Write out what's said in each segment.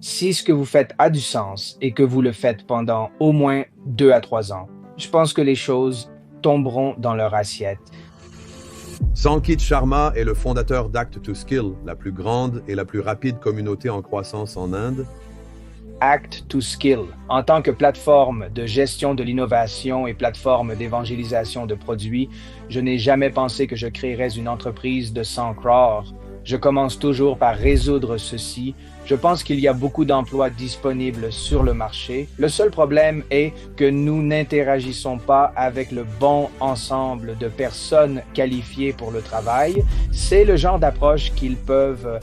si ce que vous faites a du sens et que vous le faites pendant au moins 2 à 3 ans, je pense que les choses tomberont dans leur assiette. Sankit Sharma est le fondateur d'Act2Skill, la plus grande et la plus rapide communauté en croissance en Inde. Act2Skill, en tant que plateforme de gestion de l'innovation et plateforme d'évangélisation de produits, je n'ai jamais pensé que je créerais une entreprise de 100 crores. Je commence toujours par résoudre ceci. Je pense qu'il y a beaucoup d'emplois disponibles sur le marché. Le seul problème est que nous n'interagissons pas avec le bon ensemble de personnes qualifiées pour le travail. C'est le genre d'approche qu'ils peuvent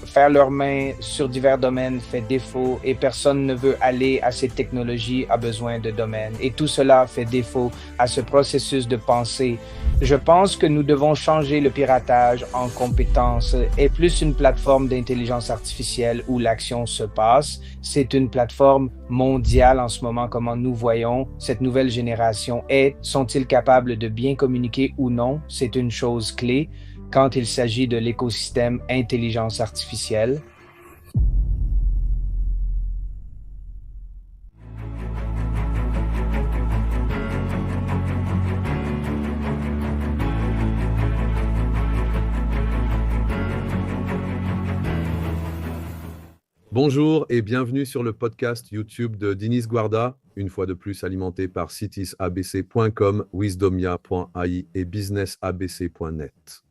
faire leurs mains sur divers domaines fait défaut et personne ne veut aller à ces technologies à besoin de domaine. Et tout cela fait défaut à ce processus de pensée. Je pense que nous devons changer le piratage en compétences et plus une plateforme d'intelligence artificielle où l'action se passe. C'est une plateforme mondiale en ce moment, comment nous voyons cette nouvelle génération est. Sont-ils capables de bien communiquer ou non? C'est une chose clé quand il s'agit de l'écosystème intelligence artificielle. Bonjour et bienvenue sur le podcast YouTube de Dinis Guarda, une fois de plus alimenté par citiesabc.com, wisdomia.ai et businessabc.net.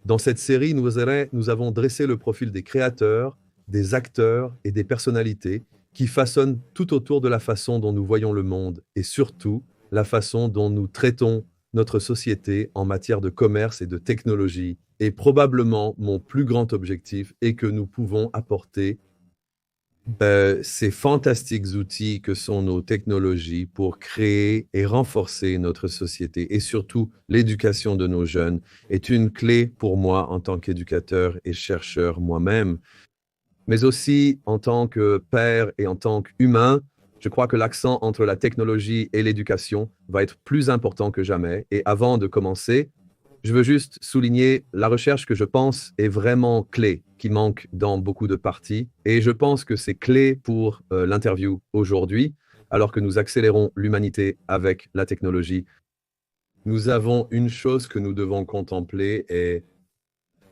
Dans cette série, nous avons dressé le profil des créateurs, des acteurs et des personnalités qui façonnent tout autour de la façon dont nous voyons le monde et surtout la façon dont nous traitons notre société en matière de commerce et de technologie. Et probablement, mon plus grand objectif est que nous pouvons apporter ces fantastiques outils que sont nos technologies pour créer et renforcer notre société et surtout l'éducation de nos jeunes est une clé pour moi en tant qu'éducateur et chercheur moi-même, mais aussi en tant que père et en tant qu'humain. Je crois que l'accent entre la technologie et l'éducation va être plus important que jamais. Et avant de commencer, je veux juste souligner la recherche que je pense est vraiment clé, qui manque dans beaucoup de parties. Et je pense que c'est clé pour l'interview aujourd'hui, alors que nous accélérons l'humanité avec la technologie. Nous avons une chose que nous devons contempler et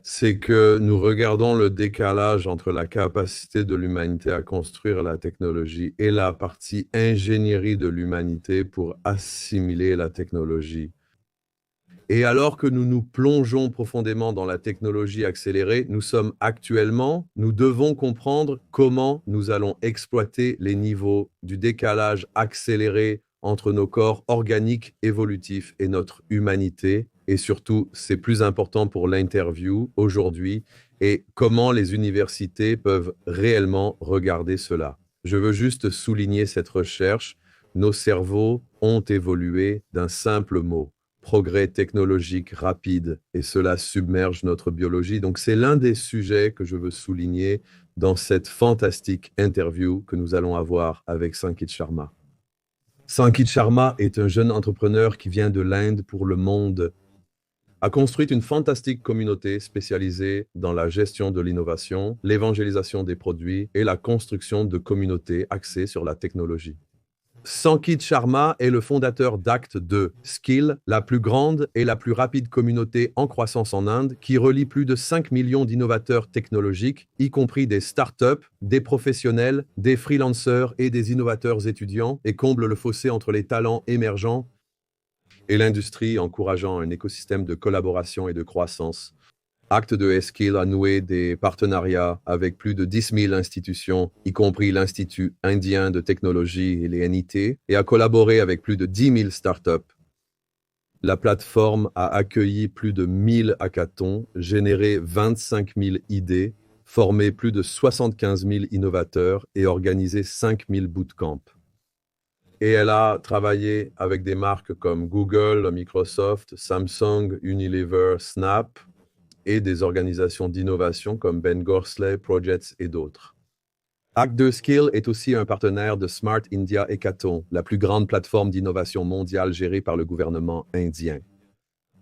c'est que nous regardons le décalage entre la capacité de l'humanité à construire la technologie et la partie ingénierie de l'humanité pour assimiler la technologie. Et alors que nous nous plongeons profondément dans la technologie accélérée, nous devons comprendre comment nous allons exploiter les niveaux du décalage accéléré entre nos corps organiques évolutifs et notre humanité. Et surtout, c'est plus important pour l'interview aujourd'hui, et comment les universités peuvent réellement regarder cela. Je veux juste souligner cette recherche. Nos cerveaux ont évolué d'un simple mot. Progrès technologique rapide et cela submerge notre biologie. Donc, c'est l'un des sujets que je veux souligner dans cette fantastique interview que nous allons avoir avec Sankit Sharma. Sankit Sharma est un jeune entrepreneur qui vient de l'Inde pour le monde, a construit une fantastique communauté spécialisée dans la gestion de l'innovation, l'évangélisation des produits et la construction de communautés axées sur la technologie. Sankit Sharma est le fondateur d'Act2Skill, la plus grande et la plus rapide communauté en croissance en Inde, qui relie plus de 5 millions d'innovateurs technologiques, y compris des startups, des professionnels, des freelancers et des innovateurs étudiants, et comble le fossé entre les talents émergents et l'industrie, encourageant un écosystème de collaboration et de croissance. Act2Skill a noué des partenariats avec plus de 10 000 institutions, y compris l'Institut indien de technologie et les NIT, et a collaboré avec plus de 10 000 startups. La plateforme a accueilli plus de 1000 hackathons, généré 25 000 idées, formé plus de 75 000 innovateurs et organisé 5 000 bootcamps. Et elle a travaillé avec des marques comme Google, Microsoft, Samsung, Unilever, Snap, et des organisations d'innovation comme Ben Gorsley, Projects et d'autres. Act2Skill est aussi un partenaire de Smart India Hackathon, la plus grande plateforme d'innovation mondiale gérée par le gouvernement indien.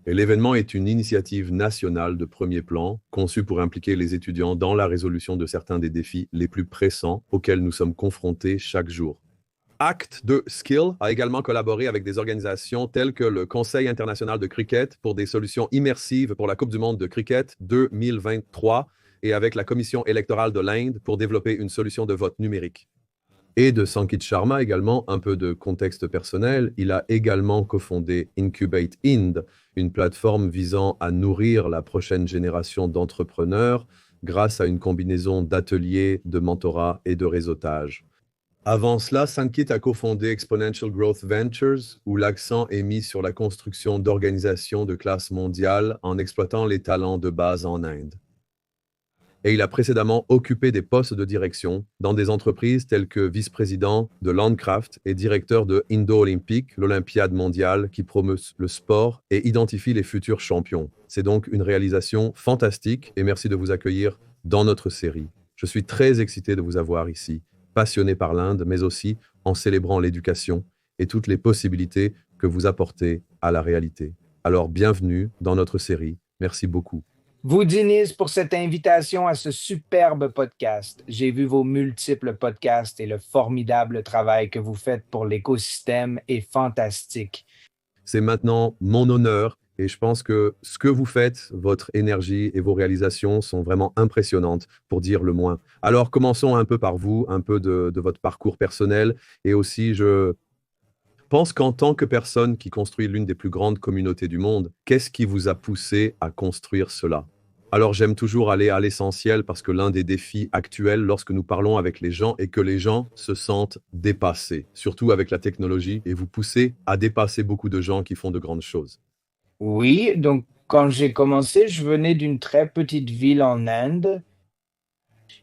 Et l'événement est une initiative nationale de premier plan, conçue pour impliquer les étudiants dans la résolution de certains des défis les plus pressants auxquels nous sommes confrontés chaque jour. Act de Skill a également collaboré avec des organisations telles que le Conseil international de cricket pour des solutions immersives pour la Coupe du monde de cricket 2023 et avec la Commission électorale de l'Inde pour développer une solution de vote numérique. Et de Sankit Sharma également, un peu de contexte personnel, il a également cofondé Incubate Ind, une plateforme visant à nourrir la prochaine génération d'entrepreneurs grâce à une combinaison d'ateliers, de mentorat et de réseautage. Avant cela, Sankit a cofondé Exponential Growth Ventures, où l'accent est mis sur la construction d'organisations de classe mondiale en exploitant les talents de base en Inde. Et il a précédemment occupé des postes de direction dans des entreprises telles que vice-président de Landcraft et directeur de Indo Olympique, l'Olympiade mondiale qui promeut le sport et identifie les futurs champions. C'est donc une réalisation fantastique et merci de vous accueillir dans notre série. Je suis très excité de vous avoir ici, passionné par l'Inde, mais aussi en célébrant l'éducation et toutes les possibilités que vous apportez à la réalité. Alors, bienvenue dans notre série. Merci beaucoup. Vous, Denise, pour cette invitation à ce superbe podcast. J'ai vu vos multiples podcasts et le formidable travail que vous faites pour l'écosystème est fantastique. C'est maintenant mon honneur et je pense que ce que vous faites, votre énergie et vos réalisations sont vraiment impressionnantes, pour dire le moins. Alors, commençons un peu par vous, un peu de votre parcours personnel et aussi, je pense qu'en tant que personne qui construit l'une des plus grandes communautés du monde, qu'est-ce qui vous a poussé à construire cela? Alors j'aime toujours aller à l'essentiel parce que l'un des défis actuels lorsque nous parlons avec les gens est que les gens se sentent dépassés, surtout avec la technologie, et vous poussez à dépasser beaucoup de gens qui font de grandes choses. Oui, donc quand j'ai commencé, je venais d'une très petite ville en Inde.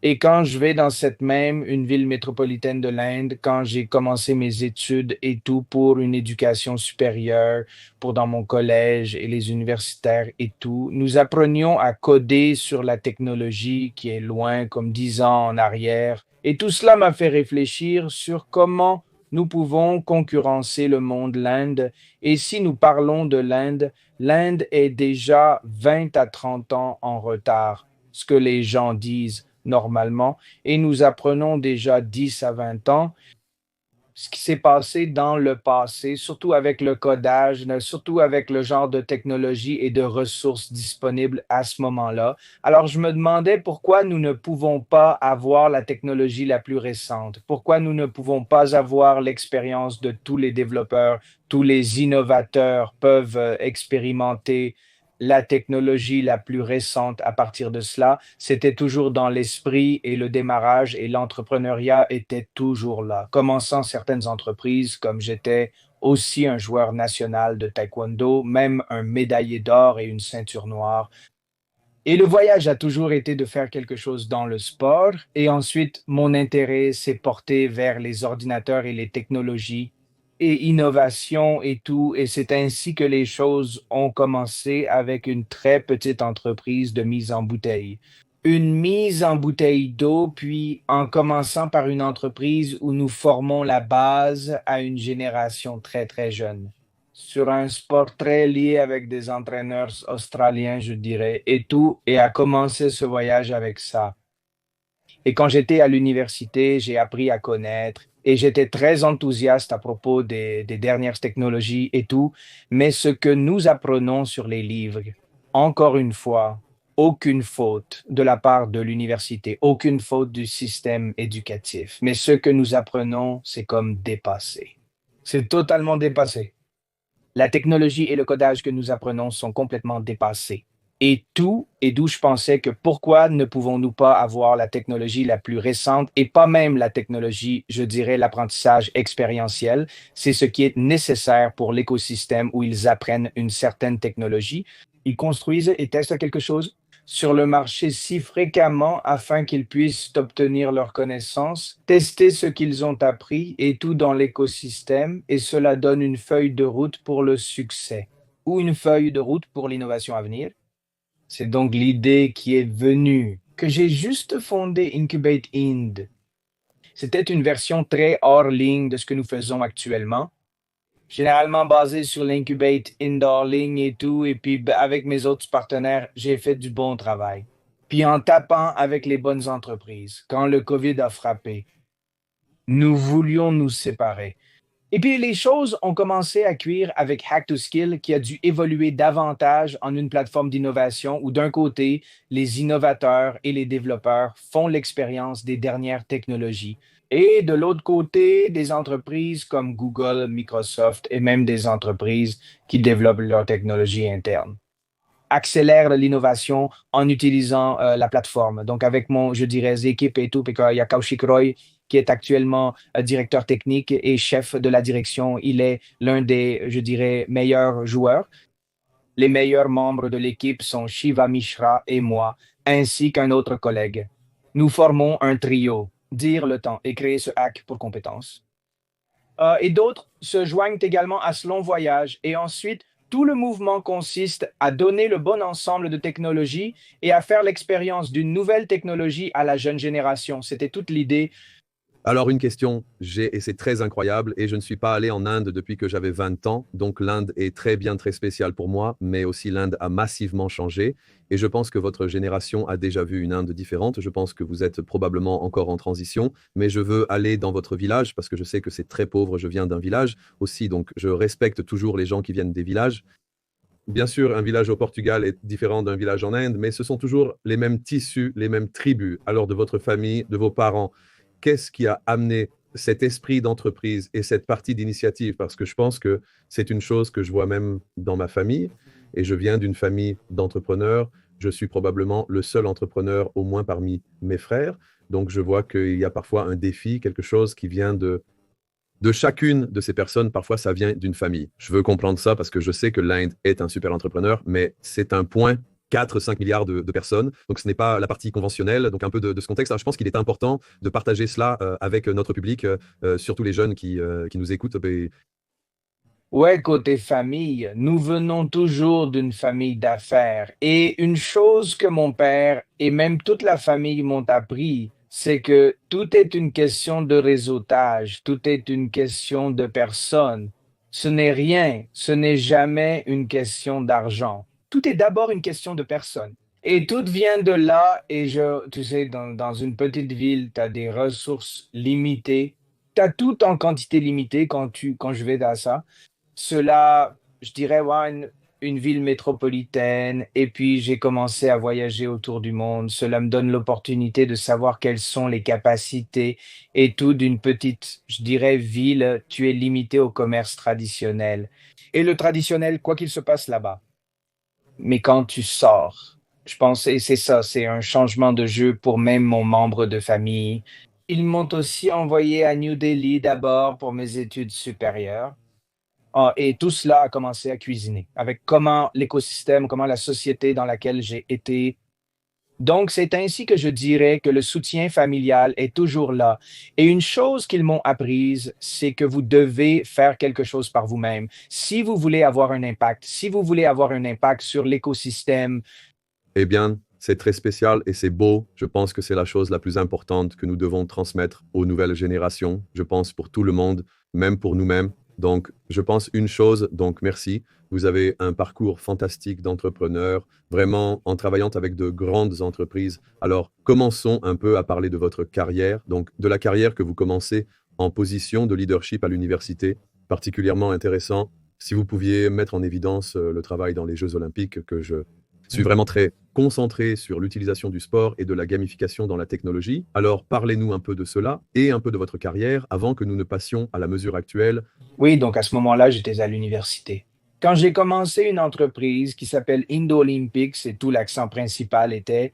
Et quand je vais dans une ville métropolitaine de l'Inde, quand j'ai commencé mes études et tout pour une éducation supérieure, pour dans mon collège et les universitaires et tout, nous apprenions à coder sur la technologie qui est loin, comme 10 ans en arrière. Et tout cela m'a fait réfléchir sur comment nous pouvons concurrencer le monde, l'Inde. Et si nous parlons de l'Inde, l'Inde est déjà 20 à 30 ans en retard, ce que les gens disent normalement, et nous apprenons déjà 10 à 20 ans ce qui s'est passé dans le passé, surtout avec le codage, surtout avec le genre de technologie et de ressources disponibles à ce moment-là. Alors, je me demandais pourquoi nous ne pouvons pas avoir la technologie la plus récente, pourquoi nous ne pouvons pas avoir l'expérience de tous les développeurs, tous les innovateurs peuvent expérimenter la technologie la plus récente à partir de cela. C'était toujours dans l'esprit et le démarrage et l'entrepreneuriat était toujours là. Commençant certaines entreprises, comme j'étais aussi un joueur national de taekwondo, même un médaillé d'or et une ceinture noire. Et le voyage a toujours été de faire quelque chose dans le sport. Et ensuite, mon intérêt s'est porté vers les ordinateurs et les technologies et innovation et tout. Et c'est ainsi que les choses ont commencé avec une très petite entreprise de mise en bouteille. Une mise en bouteille d'eau, puis en commençant par une entreprise où nous formons la base à une génération très, très jeune sur un sport très lié avec des entraîneurs australiens, je dirais, et tout, et a commencé ce voyage avec ça. Et quand j'étais à l'université, j'ai appris à connaître et j'étais très enthousiaste à propos des dernières technologies et tout, mais ce que nous apprenons sur les livres, encore une fois, aucune faute de la part de l'université, aucune faute du système éducatif, mais ce que nous apprenons, c'est comme dépassé. C'est totalement dépassé. La technologie et le codage que nous apprenons sont complètement dépassés. Et tout, et d'où je pensais que pourquoi ne pouvons-nous pas avoir la technologie la plus récente et pas même la technologie, je dirais l'apprentissage expérientiel, c'est ce qui est nécessaire pour l'écosystème où ils apprennent une certaine technologie. Ils construisent et testent quelque chose sur le marché si fréquemment afin qu'ils puissent obtenir leurs connaissances, tester ce qu'ils ont appris et tout dans l'écosystème, et cela donne une feuille de route pour le succès ou une feuille de route pour l'innovation à venir. C'est donc l'idée qui est venue, que j'ai juste fondé Incubate Ind. C'était une version très hors ligne de ce que nous faisons actuellement. généralement basé sur l'incubate indoor-ling et tout. Et puis, avec mes autres partenaires, j'ai fait du bon travail. Puis en tapant avec les bonnes entreprises, quand le COVID a frappé, nous voulions nous séparer. Et puis les choses ont commencé à cuire avec Hack to Skill qui a dû évoluer davantage en une plateforme d'innovation où d'un côté, les innovateurs et les développeurs font l'expérience des dernières technologies et de l'autre côté, des entreprises comme Google, Microsoft et même des entreprises qui développent leur technologie interne accélèrent l'innovation en utilisant la plateforme. Donc, avec mon, je dirais, équipe et tout, puis il y a Kaushik Roy qui est actuellement directeur technique et chef de la direction. Il est l'un des, je dirais, meilleurs joueurs. Les meilleurs membres de l'équipe sont Shiva Mishra et moi, ainsi qu'un autre collègue. Nous formons un trio, dire le temps et créer ce hack pour compétences. Et d'autres se joignent également à ce long voyage. Et ensuite, tout le mouvement consiste à donner le bon ensemble de technologies et à faire l'expérience d'une nouvelle technologie à la jeune génération. C'était toute l'idée. Alors, une question, et c'est très incroyable, et je ne suis pas allé en Inde depuis que j'avais 20 ans, donc l'Inde est très bien, très spéciale pour moi, mais aussi l'Inde a massivement changé, et je pense que votre génération a déjà vu une Inde différente, je pense que vous êtes probablement encore en transition, mais je veux aller dans votre village, parce que je sais que c'est très pauvre, je viens d'un village aussi, donc je respecte toujours les gens qui viennent des villages. Bien sûr, un village au Portugal est différent d'un village en Inde, mais ce sont toujours les mêmes tissus, les mêmes tribus. Alors, de votre famille, de vos parents, qu'est-ce qui a amené cet esprit d'entreprise et cette partie d'initiative? Parce que je pense que c'est une chose que je vois même dans ma famille, et je viens d'une famille d'entrepreneurs. Je suis probablement le seul entrepreneur, au moins parmi mes frères. Donc, je vois qu'il y a parfois un défi, quelque chose qui vient de chacune de ces personnes. Parfois, ça vient d'une famille. Je veux comprendre ça parce que je sais que l'Inde est un super entrepreneur, mais c'est un point 4-5 milliards de personnes. Donc, ce n'est pas la partie conventionnelle. Donc, un peu de ce contexte. Alors, je pense qu'il est important de partager cela avec notre public, surtout les jeunes qui nous écoutent. Ouais, côté famille, nous venons toujours d'une famille d'affaires. Et une chose que mon père et même toute la famille m'ont appris, c'est que tout est une question de réseautage, tout est une question de personnes. Ce n'est rien, ce n'est jamais une question d'argent. Tout est d'abord une question de personnes. Et tout vient de là. Et tu sais, dans une petite ville, tu as des ressources limitées. Tu as tout en quantité limitée quand je vais dans ça. Cela, je dirais, ouais, une ville métropolitaine, et puis j'ai commencé à voyager autour du monde. Cela me donne l'opportunité de savoir quelles sont les capacités et tout d'une petite, je dirais, ville. Tu es limité au commerce traditionnel. Et le traditionnel, quoi qu'il se passe là-bas. Mais quand tu sors, je pense, et c'est ça, c'est un changement de jeu pour même mon membre de famille. Ils m'ont aussi envoyé à New Delhi d'abord pour mes études supérieures. Ah, et tout cela a commencé à cuisiner, avec comment l'écosystème, comment la société dans laquelle j'ai été. Donc, c'est ainsi que je dirais que le soutien familial est toujours là. Et une chose qu'ils m'ont apprise, c'est que vous devez faire quelque chose par vous-même. Si vous voulez avoir un impact, si vous voulez avoir un impact sur l'écosystème. Eh bien, c'est très spécial et c'est beau. Je pense que c'est la chose la plus importante que nous devons transmettre aux nouvelles générations. Je pense pour tout le monde, même pour nous-mêmes. Donc, je pense une chose, donc merci. Vous avez un parcours fantastique d'entrepreneur, vraiment en travaillant avec de grandes entreprises. Alors, commençons un peu à parler de votre carrière, donc de la carrière que vous commencez en position de leadership à l'université, particulièrement intéressant. Si vous pouviez mettre en évidence le travail dans les Jeux Olympiques que je suis vraiment très concentré sur l'utilisation du sport et de la gamification dans la technologie. Alors, parlez-nous un peu de cela et un peu de votre carrière avant que nous ne passions à la mesure actuelle. Oui, donc à ce moment-là, j'étais à l'université. Quand j'ai commencé une entreprise qui s'appelle Indo Olympics et tout l'accent principal était,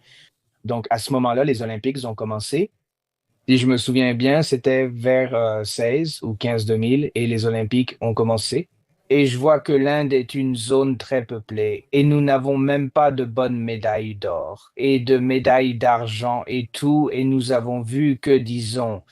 donc à ce moment-là, les Olympiques ont commencé. Si je me souviens bien, c'était vers 16 ou 15 2000 et les Olympiques ont commencé. Et je vois que l'Inde est une zone très peuplée et nous n'avons même pas de bonnes médailles d'or et de médailles d'argent et tout. Et nous avons vu que, disons,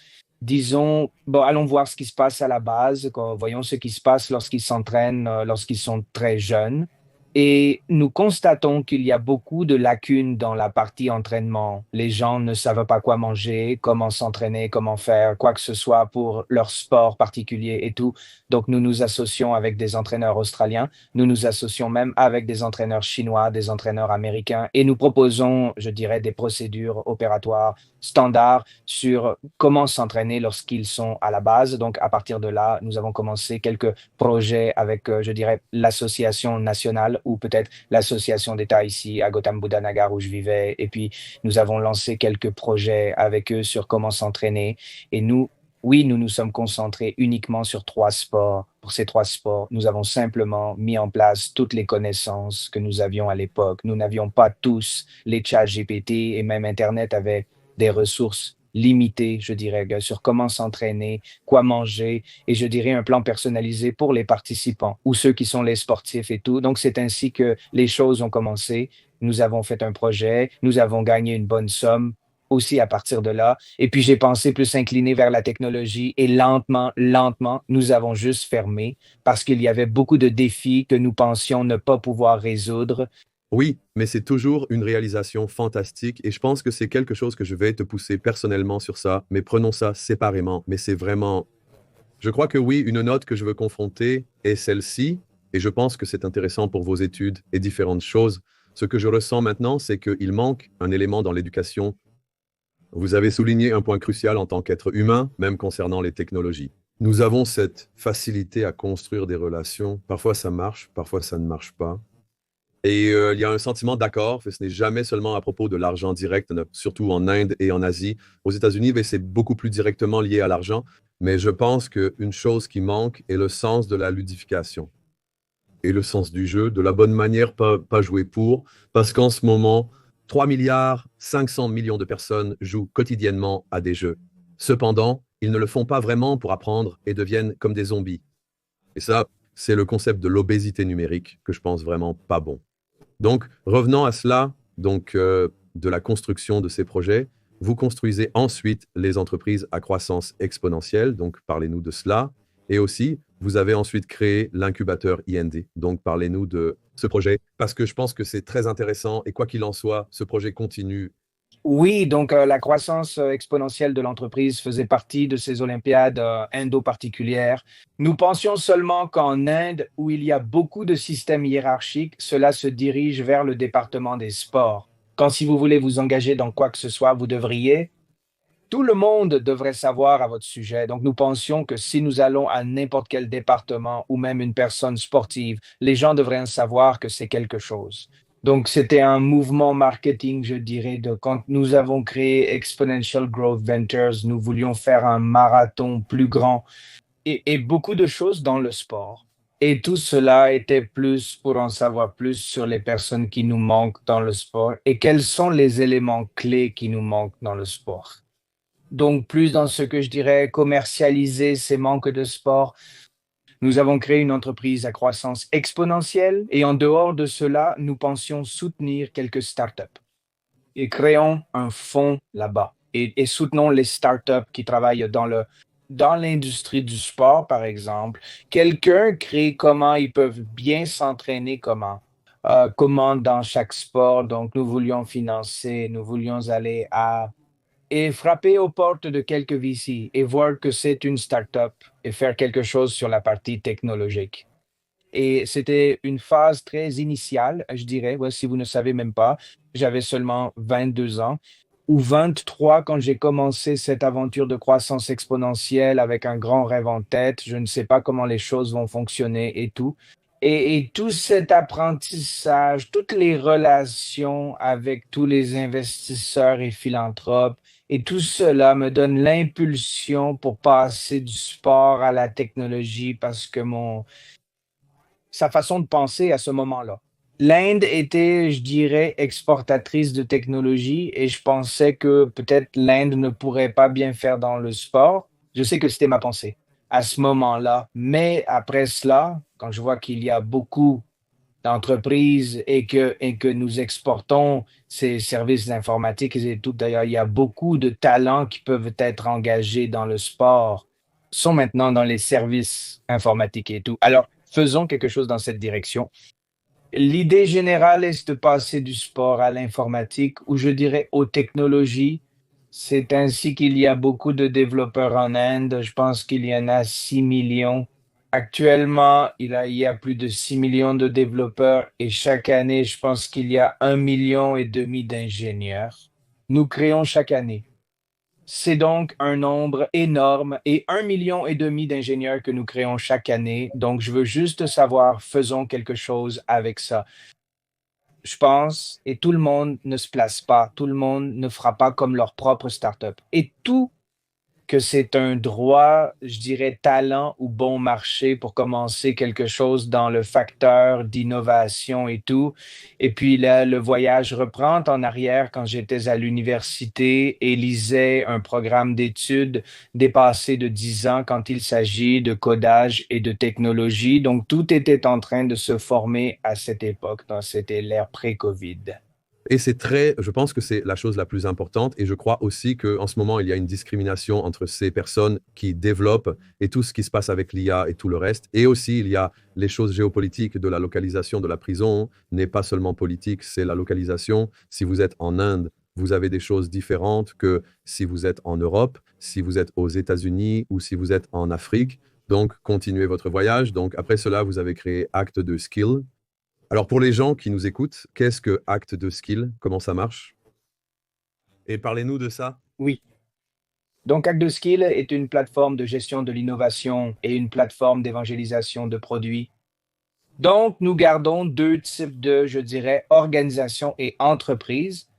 bon, allons voir ce qui se passe à la base, voyons ce qui se passe lorsqu'ils s'entraînent, lorsqu'ils sont très jeunes. Et nous constatons qu'il y a beaucoup de lacunes dans la partie entraînement. Les gens ne savent pas quoi manger, comment s'entraîner, comment faire quoi que ce soit pour leur sport particulier et tout. Donc, nous nous associons avec des entraîneurs australiens, nous nous associons même avec des entraîneurs chinois, des entraîneurs américains et nous proposons, je dirais, des procédures opératoires standards sur comment s'entraîner lorsqu'ils sont à la base. Donc, à partir de là, nous avons commencé quelques projets avec, je dirais, l'association nationale ou peut-être l'association d'État ici à Gautam Buddha Nagar où je vivais. Et puis, nous avons lancé quelques projets avec eux sur comment s'entraîner. Et nous, oui, nous nous sommes concentrés uniquement sur trois sports. Pour ces trois sports, nous avons simplement mis en place toutes les connaissances que nous avions à l'époque. Nous n'avions pas tous les chats GPT et même Internet avait des ressources limitées, je dirais, sur comment s'entraîner, quoi manger, et je dirais un plan personnalisé pour les participants ou ceux qui sont les sportifs et tout. Donc, c'est ainsi que les choses ont commencé. Nous avons fait un projet, nous avons gagné une bonne somme aussi à partir de là. Et puis, j'ai pensé plus incliner vers la technologie et lentement, lentement, nous avons juste fermé parce qu'il y avait beaucoup de défis que nous pensions ne pas pouvoir résoudre. Oui, mais c'est toujours une réalisation fantastique et je pense que c'est quelque chose que je vais te pousser personnellement sur ça, mais prenons ça séparément. Mais c'est vraiment... Je crois que oui, une note que je veux confronter est celle-ci et je pense que c'est intéressant pour vos études et différentes choses. Ce que je ressens maintenant, c'est qu'il manque un élément dans l'éducation. Vous avez souligné un point crucial en tant qu'être humain, même concernant les technologies. Nous avons cette facilité à construire des relations. Parfois ça marche, parfois ça ne marche pas. Et il y a un sentiment d'accord, ce n'est jamais seulement à propos de l'argent direct, surtout en Inde et en Asie. Aux États-Unis, mais c'est beaucoup plus directement lié à l'argent. Mais je pense qu'une chose qui manque est le sens de la ludification et le sens du jeu, de la bonne manière, pas jouer pour. Parce qu'en ce moment, 3 milliards 500 millions de personnes jouent quotidiennement à des jeux. Cependant, ils ne le font pas vraiment pour apprendre et deviennent comme des zombies. Et ça, c'est le concept de l'obésité numérique que je pense vraiment pas bon. Donc, revenant à cela, de la construction de ces projets, vous construisez ensuite les entreprises à croissance exponentielle. Donc, parlez-nous de cela. Et aussi, vous avez ensuite créé l'incubateur IND. Donc, parlez-nous de ce projet parce que je pense que c'est très intéressant et quoi qu'il en soit, ce projet continue. Oui, donc la croissance exponentielle de l'entreprise faisait partie de ces Olympiades indo-particulières. Nous pensions seulement qu'en Inde, où il y a beaucoup de systèmes hiérarchiques, cela se dirige vers le département des sports. Quand si vous voulez vous engager dans quoi que ce soit, vous devriez, tout le monde devrait savoir à votre sujet. Donc nous pensions que si nous allons à n'importe quel département ou même une personne sportive, les gens devraient en savoir que c'est quelque chose. Donc, c'était un mouvement marketing, je dirais, de quand nous avons créé Exponential Growth Ventures, nous voulions faire un marathon plus grand et beaucoup de choses dans le sport. Et tout cela était plus pour en savoir plus sur les personnes qui nous manquent dans le sport et quels sont les éléments clés qui nous manquent dans le sport. Donc, plus dans ce que je dirais commercialiser ces manques de sport, nous avons créé une entreprise à croissance exponentielle et en dehors de cela, nous pensions soutenir quelques startups et créons un fonds là-bas et soutenons les startups qui travaillent dans l'industrie du sport, par exemple. Quelqu'un crée comment ils peuvent bien s'entraîner, comment dans chaque sport. Donc, nous voulions financer, nous voulions aller à et frapper aux portes de quelques VC et voir que c'est une startup et faire quelque chose sur la partie technologique. Et c'était une phase très initiale, je dirais. Ouais, si vous ne savez même pas, j'avais seulement 22 ans ou 23 quand j'ai commencé cette aventure de croissance exponentielle avec un grand rêve en tête. Je ne sais pas comment les choses vont fonctionner et tout. Et tout cet apprentissage, toutes les relations avec tous les investisseurs et philanthropes, et tout cela me donne l'impulsion pour passer du sport à la technologie parce que sa façon de penser à ce moment-là. L'Inde était, je dirais, exportatrice de technologie et je pensais que peut-être l'Inde ne pourrait pas bien faire dans le sport. Je sais que c'était ma pensée à ce moment-là. Mais après cela, quand je vois qu'il y a beaucoup d'entreprises et que nous exportons ces services informatiques et tout, d'ailleurs, il y a beaucoup de talents qui peuvent être engagés dans le sport, sont maintenant dans les services informatiques et tout. Alors, faisons quelque chose dans cette direction. L'idée générale est de passer du sport à l'informatique ou je dirais aux technologies. C'est ainsi qu'il y a beaucoup de développeurs en Inde. Je pense qu'il y en a 6 millions. Actuellement, il y a plus de 6 millions de développeurs et chaque année, je pense qu'il y a 1,5 million d'ingénieurs. Nous créons chaque année. C'est donc un nombre énorme et 1,5 million d'ingénieurs que nous créons chaque année. Donc, je veux juste savoir, faisons quelque chose avec ça. Je pense, et tout le monde ne se place pas, tout le monde ne fera pas comme leur propre startup. Et tout que c'est un droit, je dirais, talent ou bon marché pour commencer quelque chose dans le facteur d'innovation et tout. Et puis là, le voyage reprend en arrière quand j'étais à l'université et lisais un programme d'études dépassé de 10 ans quand il s'agit de codage et de technologie. Donc, tout était en train de se former à cette époque. Donc, c'était l'ère pré-COVID. Et je pense que c'est la chose la plus importante. Et je crois aussi qu'en ce moment, il y a une discrimination entre ces personnes qui développent et tout ce qui se passe avec l'IA et tout le reste. Et aussi, il y a les choses géopolitiques de la localisation de la prison, n'est pas seulement politique, c'est la localisation. Si vous êtes en Inde, vous avez des choses différentes que si vous êtes en Europe, si vous êtes aux États-Unis ou si vous êtes en Afrique. Donc, continuez votre voyage. Donc, après cela, vous avez créé Acte de Skill. Alors, pour les gens qui nous écoutent, qu'est-ce que Acte de Skill? Comment ça marche? Et parlez-nous de ça. Oui. Donc, Hack2Skill est une plateforme de gestion de l'innovation et une plateforme d'évangélisation de produits. Donc, nous gardons deux types de, je dirais, organisations et entreprises.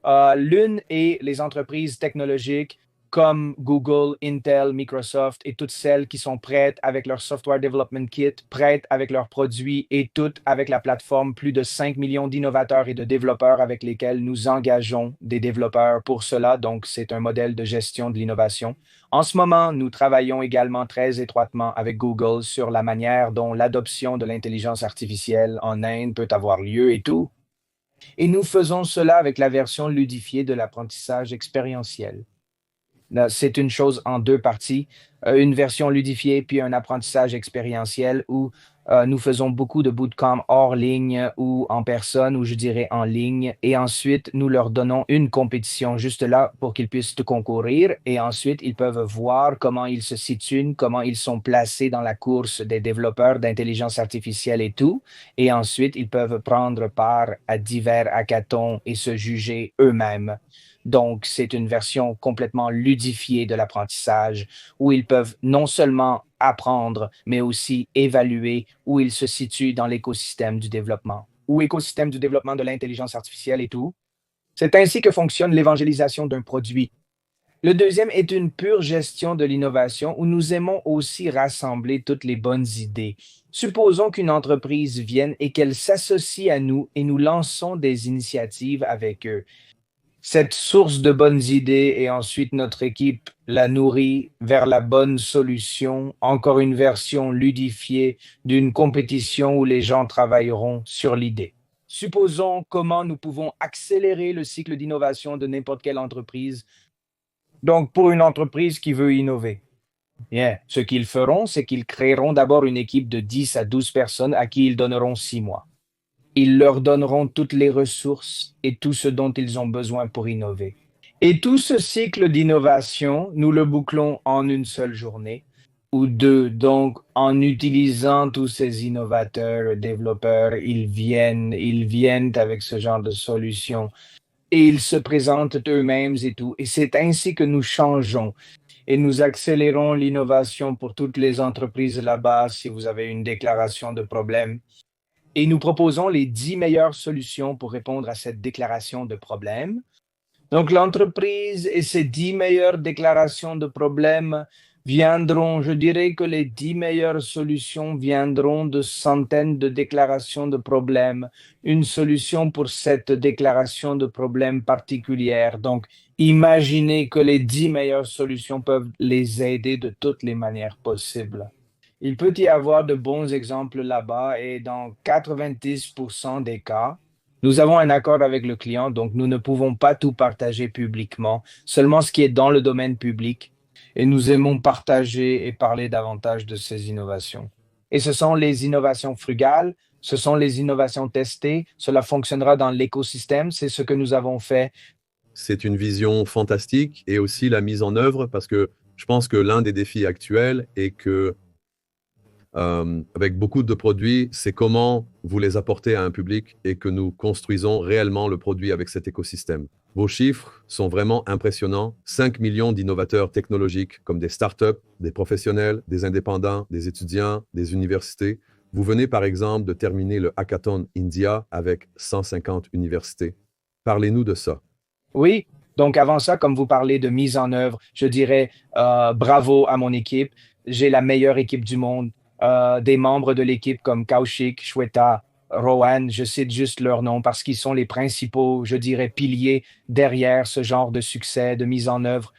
L'une est les entreprises technologiques comme Google, Intel, Microsoft et toutes celles qui sont prêtes avec leur Software Development Kit, prêtes avec leurs produits et toutes avec la plateforme plus de 5 millions d'innovateurs et de développeurs avec lesquels nous engageons des développeurs pour cela. Donc, c'est un modèle de gestion de l'innovation. En ce moment, nous travaillons également très étroitement avec Google sur la manière dont l'adoption de l'intelligence artificielle en Inde peut avoir lieu et tout. Et nous faisons cela avec la version ludifiée de l'apprentissage expérientiel. Là, c'est une chose en deux parties, une version ludifiée puis un apprentissage expérientiel où nous faisons beaucoup de bootcamps hors ligne ou en personne ou je dirais en ligne et ensuite nous leur donnons une compétition juste là pour qu'ils puissent concourir et ensuite ils peuvent voir comment ils se situent, comment ils sont placés dans la course des développeurs d'intelligence artificielle et tout et ensuite ils peuvent prendre part à divers hackathons et se juger eux-mêmes. Donc, c'est une version complètement ludifiée de l'apprentissage où ils peuvent non seulement apprendre, mais aussi évaluer où ils se situent dans l'écosystème du développement ou écosystème du développement de l'intelligence artificielle et tout. C'est ainsi que fonctionne l'évangélisation d'un produit. Le deuxième est une pure gestion de l'innovation où nous aimons aussi rassembler toutes les bonnes idées. Supposons qu'une entreprise vienne et qu'elle s'associe à nous et nous lançons des initiatives avec eux. Cette source de bonnes idées et ensuite notre équipe la nourrit vers la bonne solution, encore une version ludifiée d'une compétition où les gens travailleront sur l'idée. Supposons comment nous pouvons accélérer le cycle d'innovation de n'importe quelle entreprise. Donc, pour une entreprise qui veut innover, bien, ce qu'ils feront, c'est qu'ils créeront d'abord une équipe de 10 à 12 personnes à qui ils donneront 6 mois. Ils leur donneront toutes les ressources et tout ce dont ils ont besoin pour innover. Et tout ce cycle d'innovation, nous le bouclons en une seule journée ou deux. Donc, en utilisant tous ces innovateurs, développeurs, ils viennent avec ce genre de solution et ils se présentent eux-mêmes et tout. Et c'est ainsi que nous changeons et nous accélérons l'innovation pour toutes les entreprises là-bas si vous avez une déclaration de problème et nous proposons les 10 meilleures solutions pour répondre à cette déclaration de problème. Donc, l'entreprise et ses 10 meilleures déclarations de problème viendront, je dirais que les 10 meilleures solutions viendront de centaines de déclarations de problèmes, une solution pour cette déclaration de problème particulière. Donc, imaginez que les 10 meilleures solutions peuvent les aider de toutes les manières possibles. Il peut y avoir de bons exemples là-bas et dans 90% des cas, nous avons un accord avec le client, donc nous ne pouvons pas tout partager publiquement, seulement ce qui est dans le domaine public. Et nous aimons partager et parler davantage de ces innovations. Et ce sont les innovations frugales, Ce sont les innovations testées, cela fonctionnera dans l'écosystème, c'est ce que nous avons fait. C'est une vision fantastique et aussi la mise en œuvre parce que je pense que l'un des défis actuels est que avec beaucoup de produits, c'est comment vous les apportez à un public et que nous construisons réellement le produit avec cet écosystème. Vos chiffres sont vraiment impressionnants. 5 millions d'innovateurs technologiques comme des startups, des professionnels, des indépendants, des étudiants, des universités. Vous venez par exemple de terminer le Hackathon India avec 150 universités. Parlez-nous de ça. Oui, donc avant ça, comme vous parlez de mise en œuvre, je dirais bravo à mon équipe. J'ai la meilleure équipe du monde. Des membres de l'équipe comme Kaushik, Shweta, Rohan, je cite juste leurs noms parce qu'ils sont les principaux, je dirais, piliers derrière ce genre de succès, de mise en œuvre.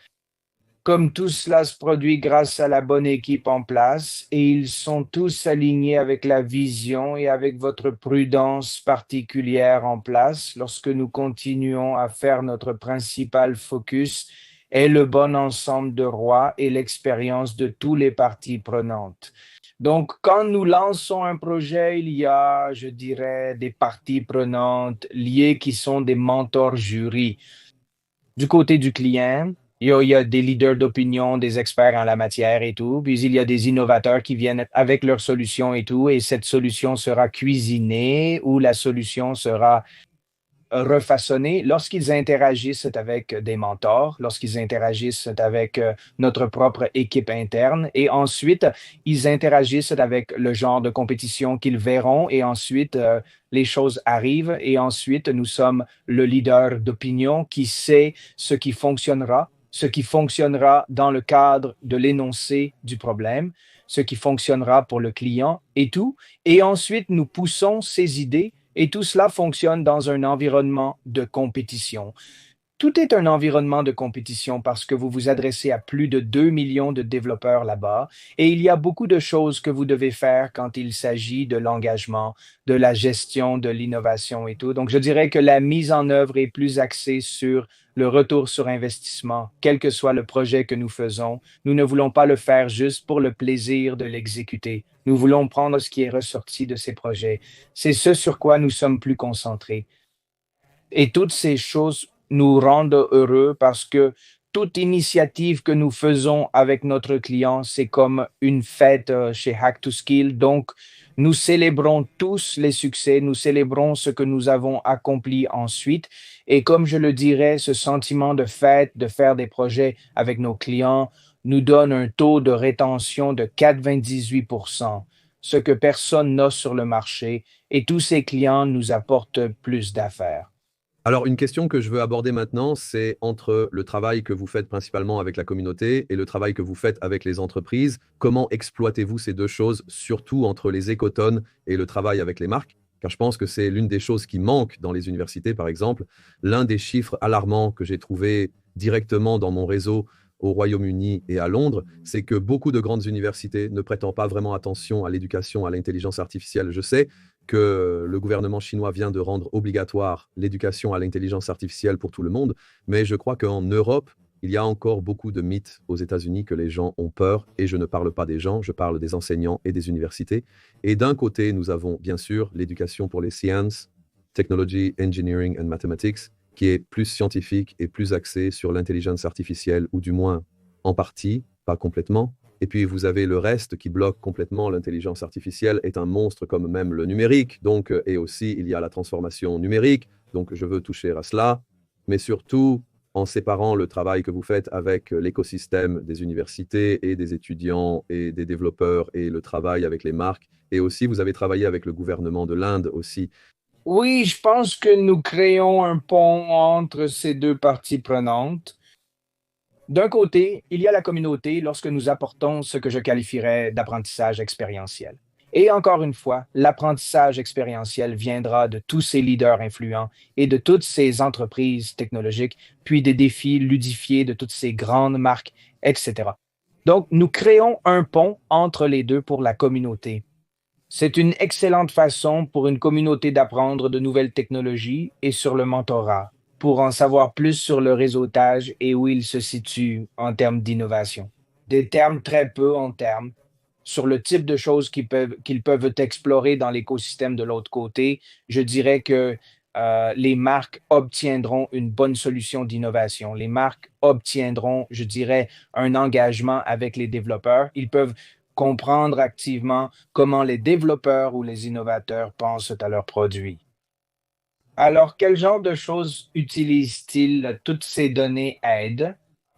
Comme tout cela se produit grâce à la bonne équipe en place et ils sont tous alignés avec la vision et avec votre prudence particulière en place lorsque nous continuons à faire notre principal focus est le bon ensemble de rois et l'expérience de tous les parties prenantes. Donc, quand nous lançons un projet, il y a, je dirais, des parties prenantes liées qui sont des mentors jurys. Du côté du client, il y a des leaders d'opinion, des experts en la matière et tout. Puis il y a des innovateurs qui viennent avec leurs solutions et tout. Et cette solution sera cuisinée ou la solution sera refaçonnés lorsqu'ils interagissent avec des mentors, lorsqu'ils interagissent avec notre propre équipe interne et ensuite ils interagissent avec le genre de compétition qu'ils verront et ensuite les choses arrivent et ensuite nous sommes le leader d'opinion qui sait ce qui fonctionnera dans le cadre de l'énoncé du problème, ce qui fonctionnera pour le client et tout. Et ensuite, nous poussons ces idées et tout cela fonctionne dans un environnement de compétition. Tout est un environnement de compétition parce que vous vous adressez à plus de 2 millions de développeurs là-bas et il y a beaucoup de choses que vous devez faire quand il s'agit de l'engagement, de la gestion, de l'innovation et tout. Donc, je dirais que la mise en œuvre est plus axée sur le retour sur investissement, quel que soit le projet que nous faisons. Nous ne voulons pas le faire juste pour le plaisir de l'exécuter. Nous voulons prendre ce qui est ressorti de ces projets. C'est ce sur quoi nous sommes plus concentrés. Et toutes ces choses nous rendent heureux parce que toute initiative que nous faisons avec notre client, c'est comme une fête chez Hack to Skill. Donc, nous célébrons tous les succès, nous célébrons ce que nous avons accompli ensuite. Et comme je le dirais, ce sentiment de fête, de faire des projets avec nos clients, nous donne un taux de rétention de 98%, ce que personne n'a sur le marché. Et tous ces clients nous apportent plus d'affaires. Alors, une question que je veux aborder maintenant, c'est entre le travail que vous faites principalement avec la communauté et le travail que vous faites avec les entreprises. Comment exploitez-vous ces deux choses, surtout entre les écotones et le travail avec les marques? Car je pense que c'est l'une des choses qui manque dans les universités, par exemple. L'un des chiffres alarmants que j'ai trouvé directement dans mon réseau au Royaume-Uni et à Londres, c'est que beaucoup de grandes universités ne prêtent pas vraiment attention à l'éducation, à l'intelligence artificielle. Je sais que le gouvernement chinois vient de rendre obligatoire l'éducation à l'intelligence artificielle pour tout le monde, mais je crois qu'en Europe, il y a encore beaucoup de mythes aux États-Unis que les gens ont peur, et je ne parle pas des gens, je parle des enseignants et des universités. Et d'un côté, nous avons bien sûr l'éducation pour les sciences, technology, engineering and mathematics, qui est plus scientifique et plus axée sur l'intelligence artificielle, ou du moins en partie, pas complètement. Et puis, vous avez le reste qui bloque complètement l'intelligence artificielle, est un monstre comme même le numérique. Donc, et aussi, il y a la transformation numérique. Donc, je veux toucher à cela. Mais surtout, en séparant le travail que vous faites avec l'écosystème des universités et des étudiants et des développeurs et le travail avec les marques. Et aussi, vous avez travaillé avec le gouvernement de l'Inde aussi. Oui, je pense que nous créons un pont entre ces deux parties prenantes. D'un côté, il y a la communauté lorsque nous apportons ce que je qualifierais d'apprentissage expérientiel. Et encore une fois, l'apprentissage expérientiel viendra de tous ces leaders influents et de toutes ces entreprises technologiques, puis des défis ludifiés de toutes ces grandes marques, etc. Donc, nous créons un pont entre les deux pour la communauté. C'est une excellente façon pour une communauté d'apprendre de nouvelles technologies et sur le mentorat, pour en savoir plus sur le réseautage et où il se situe en termes d'innovation. Des termes très peu en termes. sur le type de choses qu'ils peuvent explorer dans l'écosystème de l'autre côté, je dirais que les marques obtiendront une bonne solution d'innovation. Les marques obtiendront, je dirais, un engagement avec les développeurs. Ils peuvent comprendre activement comment les développeurs ou les innovateurs pensent à leurs produits. Alors, quel genre de choses utilisent-ils toutes ces données aident?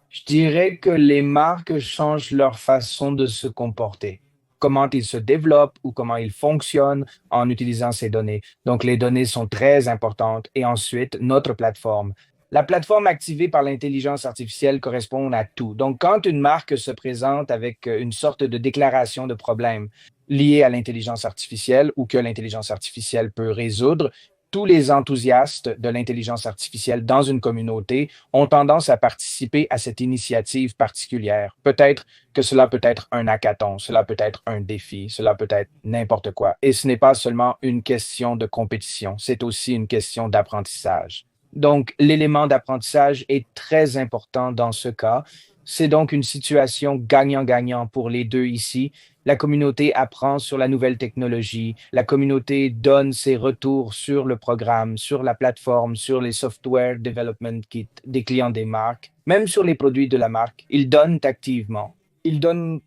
Je dirais que les marques changent leur façon de se comporter, comment ils se développent ou comment ils fonctionnent en utilisant ces données. Donc, les données sont très importantes. Et ensuite, notre plateforme. La plateforme activée par l'intelligence artificielle correspond à tout. Donc, quand une marque se présente avec une sorte de déclaration de problème lié à l'intelligence artificielle ou que l'intelligence artificielle peut résoudre, tous les enthousiastes de l'intelligence artificielle dans une communauté ont tendance à participer à cette initiative particulière. Peut-être que cela peut être un hackathon, cela peut être un défi, cela peut être n'importe quoi. Et ce n'est pas seulement une question de compétition, c'est aussi une question d'apprentissage. Donc, l'élément d'apprentissage est très important dans ce cas. C'est donc une situation gagnant-gagnant pour les deux ici. La communauté apprend sur la nouvelle technologie, la communauté donne ses retours sur le programme, sur la plateforme, sur les software development kits des clients des marques, même sur les produits de la marque. Ils donnent activement. Ils donnent,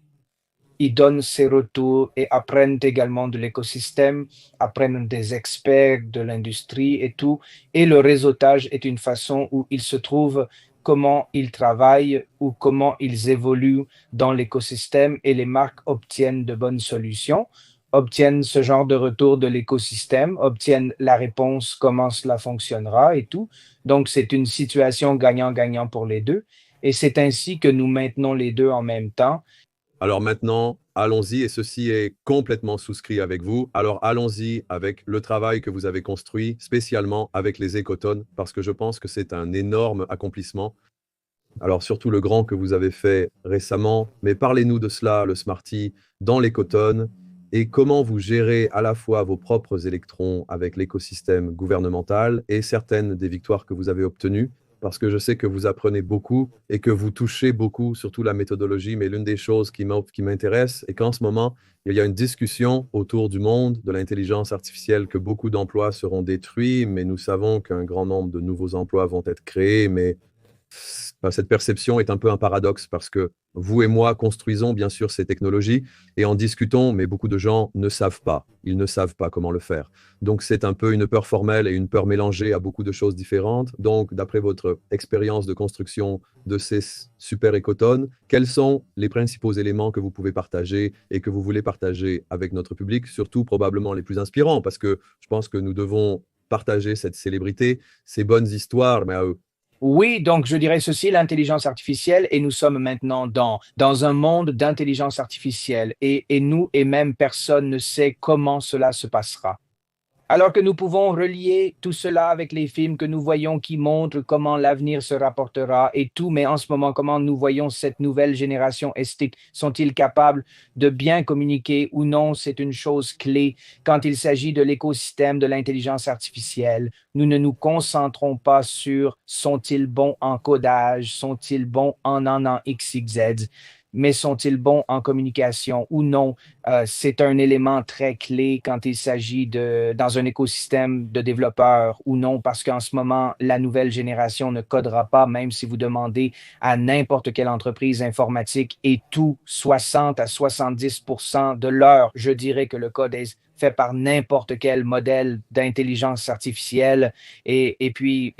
ils donnent ses retours et apprennent également de l'écosystème, apprennent des experts de l'industrie et tout. Et le réseautage est une façon où ils se trouvent comment ils travaillent ou comment ils évoluent dans l'écosystème et les marques obtiennent de bonnes solutions, obtiennent ce genre de retour de l'écosystème, obtiennent la réponse, comment cela fonctionnera et tout. Donc, c'est une situation gagnant-gagnant pour les deux. Et c'est ainsi que nous maintenons les deux en même temps. Alors maintenant, allons-y, et ceci est complètement souscrit avec vous. Alors allons-y avec le travail que vous avez construit, spécialement avec les écotones, parce que je pense que c'est un énorme accomplissement. Alors surtout le grand que vous avez fait récemment, mais parlez-nous de cela, le Smarty, dans l'écotone, et comment vous gérez à la fois vos propres électrons avec l'écosystème gouvernemental et certaines des victoires que vous avez obtenues, parce que je sais que vous apprenez beaucoup et que vous touchez beaucoup, surtout la méthodologie, mais l'une des choses qui m'intéresse est qu'en ce moment, il y a une discussion autour du monde de l'intelligence artificielle, que beaucoup d'emplois seront détruits, mais nous savons qu'un grand nombre de nouveaux emplois vont être créés, mais cette perception est un peu un paradoxe parce que vous et moi construisons bien sûr ces technologies et en discutons, mais beaucoup de gens ne savent pas. Ils ne savent pas comment le faire. Donc c'est un peu une peur formelle et une peur mélangée à beaucoup de choses différentes. Donc d'après votre expérience de construction de ces super écotones, quels sont les principaux éléments que vous pouvez partager et que vous voulez partager avec notre public, surtout probablement les plus inspirants, parce que je pense que nous devons partager cette célébrité, ces bonnes histoires, mais à eux. Oui, donc je dirais ceci, l'intelligence artificielle, et nous sommes maintenant dans un monde d'intelligence artificielle, et nous, et même personne ne sait comment cela se passera. Alors que nous pouvons relier tout cela avec les films que nous voyons qui montrent comment l'avenir se rapportera et tout, mais en ce moment, comment nous voyons cette nouvelle génération estique, sont-ils capables de bien communiquer ou non, c'est une chose clé quand il s'agit de l'écosystème de l'intelligence artificielle. Nous ne nous concentrons pas sur sont-ils bons en codage, sont-ils bons en XYZ, mais sont-ils bons en communication ou non? C'est un élément très clé quand il s'agit dans un écosystème de développeurs ou non, parce qu'en ce moment, la nouvelle génération ne codera pas, même si vous demandez à n'importe quelle entreprise informatique et tout, 60 à 70% de l'heure, je dirais que le code est fait par n'importe quel modèle d'intelligence artificielle. Et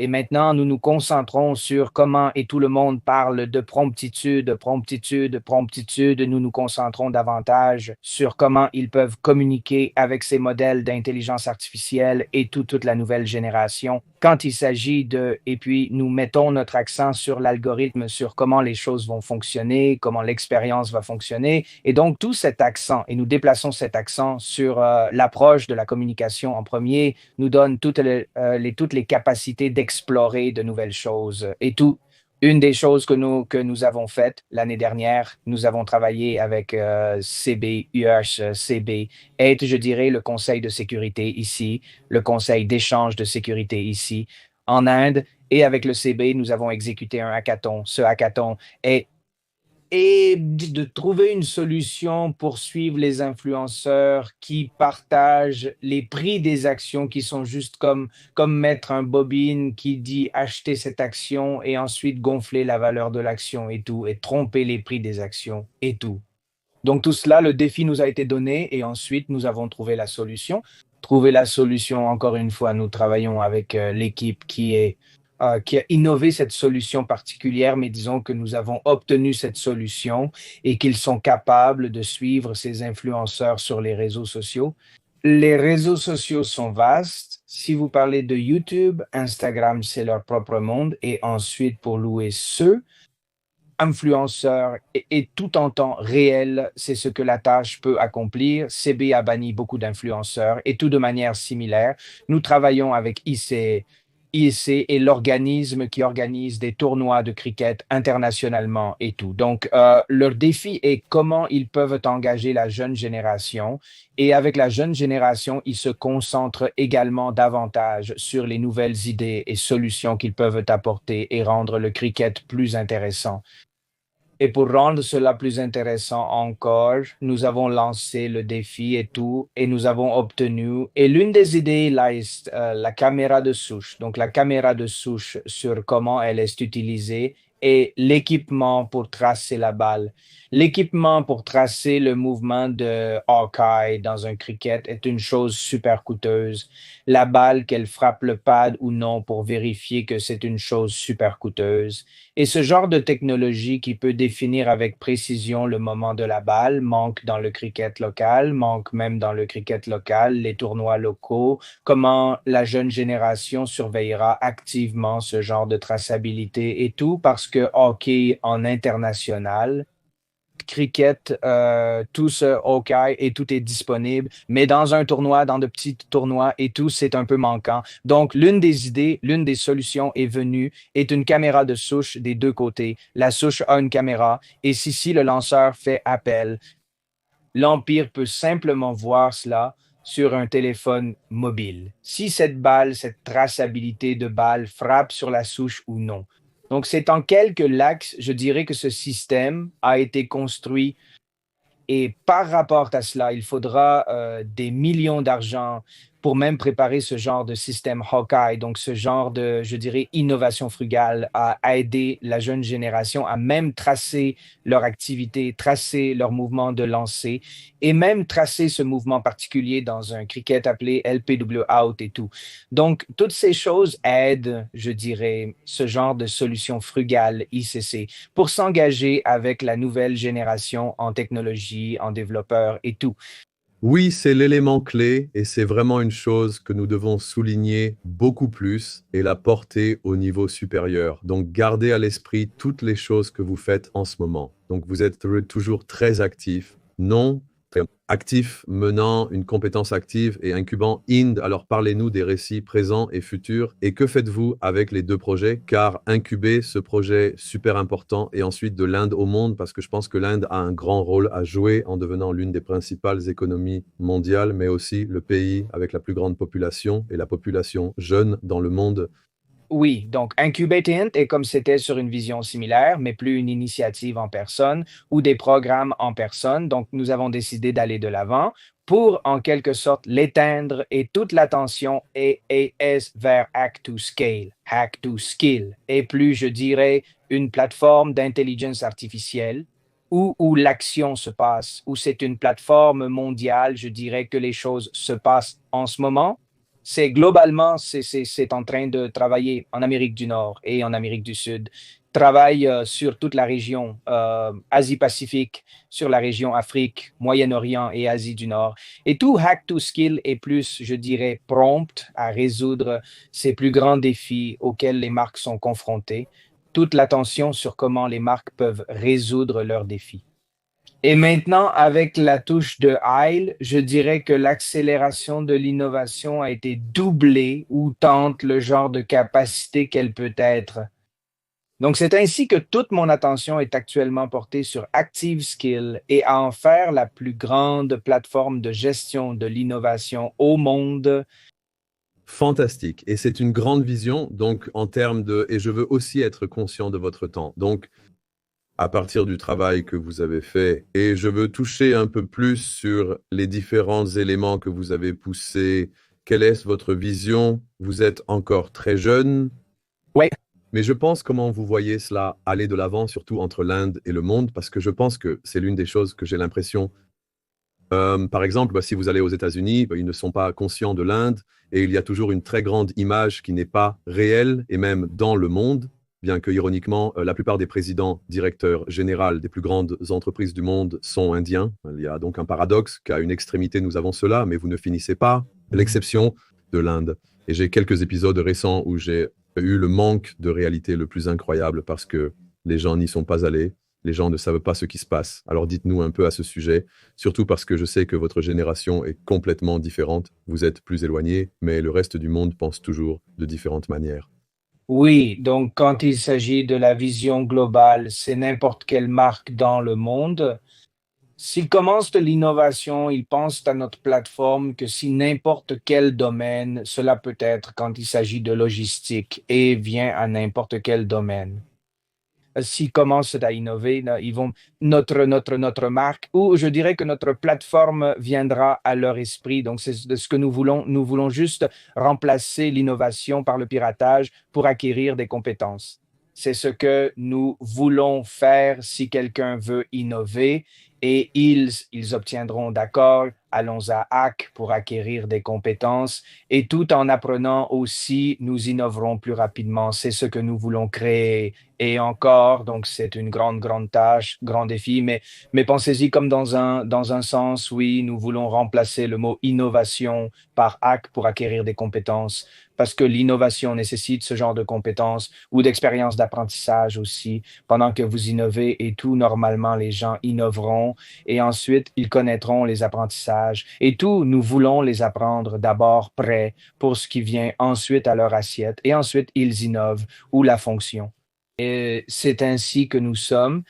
maintenant, nous nous concentrons sur comment, et tout le monde parle de promptitude, promptitude, promptitude. Nous nous concentrons davantage sur comment ils peuvent communiquer avec ces modèles d'intelligence artificielle et toute la nouvelle génération. Quand il s'agit et puis nous mettons notre accent sur l'algorithme, sur comment les choses vont fonctionner, comment l'expérience va fonctionner. Et donc, tout cet accent, et nous déplaçons cet accent sur l'approche de la communication en premier, nous donne toutes les capacités d'explorer de nouvelles choses. Et tout, une des choses que nous avons faites l'année dernière, nous avons travaillé avec CB, UHCB, et je dirais le Conseil de sécurité ici, le Conseil d'échange de sécurité ici, en Inde, et avec le CB, nous avons exécuté un hackathon. Ce hackathon est et de trouver une solution pour suivre les influenceurs qui partagent les prix des actions qui sont juste comme mettre un bobine qui dit acheter cette action et ensuite gonfler la valeur de l'action et tout, et tromper les prix des actions et tout. Donc tout cela, le défi nous a été donné et ensuite nous avons trouvé la solution. Trouver la solution, encore une fois, nous travaillons avec l'équipe qui a innové cette solution particulière, mais disons que nous avons obtenu cette solution et qu'ils sont capables de suivre ces influenceurs sur les réseaux sociaux. Les réseaux sociaux sont vastes. Si vous parlez de YouTube, Instagram, c'est leur propre monde. Et ensuite, pour louer ceux influenceurs et tout en temps réel, c'est ce que la tâche peut accomplir. CB a banni beaucoup d'influenceurs et tout de manière similaire. Nous travaillons avec IC. IEC est l'organisme qui organise des tournois de cricket internationalement et tout. Donc, leur défi est comment ils peuvent engager la jeune génération. Et avec la jeune génération, ils se concentrent également davantage sur les nouvelles idées et solutions qu'ils peuvent apporter et rendre le cricket plus intéressant. Et pour rendre cela plus intéressant encore, nous avons lancé le défi et tout, et nous avons obtenu. Et l'une des idées là est la caméra de souche. Donc la caméra de souche sur comment elle est utilisée et l'équipement pour tracer la balle. L'équipement pour tracer le mouvement de Hawkeye dans un cricket est une chose super coûteuse. La balle, qu'elle frappe le pad ou non pour vérifier que c'est une chose super coûteuse. Et ce genre de technologie qui peut définir avec précision le moment de la balle manque dans le cricket local, manque même dans le cricket local, les tournois locaux, comment la jeune génération surveillera activement ce genre de traçabilité et tout, parce que hockey en international, cricket, tout ce hockey et tout est disponible, mais dans un tournoi, dans de petits tournois et tout, c'est un peu manquant. Donc, l'une des idées, l'une des solutions est venue, est une caméra de souche des deux côtés. La souche a une caméra et si le lanceur fait appel, l'Empire peut simplement voir cela sur un téléphone mobile. Si cette balle, cette traçabilité de balle frappe sur la souche ou non. Donc, c'est en quelques lacs, je dirais que ce système a été construit et par rapport à cela, il faudra des millions d'argent pour même préparer ce genre de système Hawkeye, donc ce genre de, je dirais, innovation frugale à aider la jeune génération à même tracer leur activité, tracer leur mouvement de lancer et même tracer ce mouvement particulier dans un cricket appelé LPW out et tout. Donc, toutes ces choses aident, je dirais, ce genre de solution frugale ICC pour s'engager avec la nouvelle génération en technologie, en développeurs et tout. Oui, c'est l'élément clé et c'est vraiment une chose que nous devons souligner beaucoup plus et la porter au niveau supérieur. Donc, gardez à l'esprit toutes les choses que vous faites en ce moment. Donc, vous êtes toujours très actif. Non, très actif, menant une compétence active et incubant Inde. Alors, parlez-nous des récits présents et futurs. Et que faites-vous avec les deux projets? Car incuber ce projet super important et ensuite de l'Inde au monde, parce que je pense que l'Inde a un grand rôle à jouer en devenant l'une des principales économies mondiales, mais aussi le pays avec la plus grande population et la population jeune dans le monde. Oui, donc Incubate Int est comme c'était sur une vision similaire, mais plus une initiative en personne ou des programmes en personne. Donc, nous avons décidé d'aller de l'avant pour, en quelque sorte, l'éteindre et toute l'attention est vers Hack to Scale, Hack to Skill, et plus, je dirais, une plateforme d'intelligence artificielle où l'action se passe, où c'est une plateforme mondiale, je dirais que les choses se passent en ce moment c'est globalement, c'est en train de travailler en Amérique du Nord et en Amérique du Sud. Travaille sur toute la région Asie-Pacifique, sur la région Afrique, Moyen-Orient et Asie du Nord. Et tout Hack to Skill est plus, je dirais, prompt à résoudre ces plus grands défis auxquels les marques sont confrontées. Toute l'attention sur comment les marques peuvent résoudre leurs défis. Et maintenant, avec la touche de Heil, je dirais que l'accélération de l'innovation a été doublée ou tente le genre de capacité qu'elle peut être. Donc, c'est ainsi que toute mon attention est actuellement portée sur Active Skill et à en faire la plus grande plateforme de gestion de l'innovation au monde. Fantastique. Et c'est une grande vision, donc en termes de... Et je veux aussi être conscient de votre temps. Donc, à partir du travail que vous avez fait. Et je veux toucher un peu plus sur les différents éléments que vous avez poussés. Quelle est votre vision? Vous êtes encore très jeune, Oui, mais je pense comment vous voyez cela aller de l'avant, surtout entre l'Inde et le monde, parce que je pense que c'est l'une des choses que j'ai l'impression. Par exemple, si vous allez aux États-Unis, ils ne sont pas conscients de l'Inde et il y a toujours une très grande image qui n'est pas réelle et même dans le monde, bien que ironiquement, la plupart des présidents, directeurs généraux des plus grandes entreprises du monde sont indiens. Il y a donc un paradoxe qu'à une extrémité, nous avons cela, mais vous ne finissez pas, à l'exception de l'Inde. Et j'ai quelques épisodes récents où j'ai eu le manque de réalité le plus incroyable parce que les gens n'y sont pas allés. Les gens ne savent pas ce qui se passe. Alors dites-nous un peu à ce sujet, surtout parce que je sais que votre génération est complètement différente. Vous êtes plus éloigné, mais le reste du monde pense toujours de différentes manières. oui. Donc, quand il s'agit de la vision globale, c'est n'importe quelle marque dans le monde. S'ils commencent de l'innovation, ils pensent à notre plateforme que si n'importe quel domaine, cela peut être quand il s'agit de logistique et vient à n'importe quel domaine. S'ils commencent à innover, là, ils vont notre marque, ou je dirais que notre plateforme viendra à leur esprit. Donc, c'est de ce que nous voulons. Nous voulons juste remplacer l'innovation par le piratage pour acquérir des compétences. C'est ce que nous voulons faire si quelqu'un veut innover et ils obtiendront d'accord. Allons à Hack pour acquérir des compétences et tout en apprenant aussi, nous innoverons plus rapidement. C'est ce que nous voulons créer. Et encore, donc c'est une grande, grande tâche, grand défi, mais pensez-y comme dans un sens, oui, nous voulons remplacer le mot innovation par hack pour acquérir des compétences, parce que l'innovation nécessite ce genre de compétences ou d'expérience d'apprentissage aussi. Pendant que vous innovez et tout, normalement, les gens innoveront et ensuite, ils connaîtront les apprentissages. Et tout, nous voulons les apprendre d'abord prêts pour ce qui vient ensuite à leur assiette et ensuite, ils innovent ou la fonction. Et c'est ainsi que nous sommes.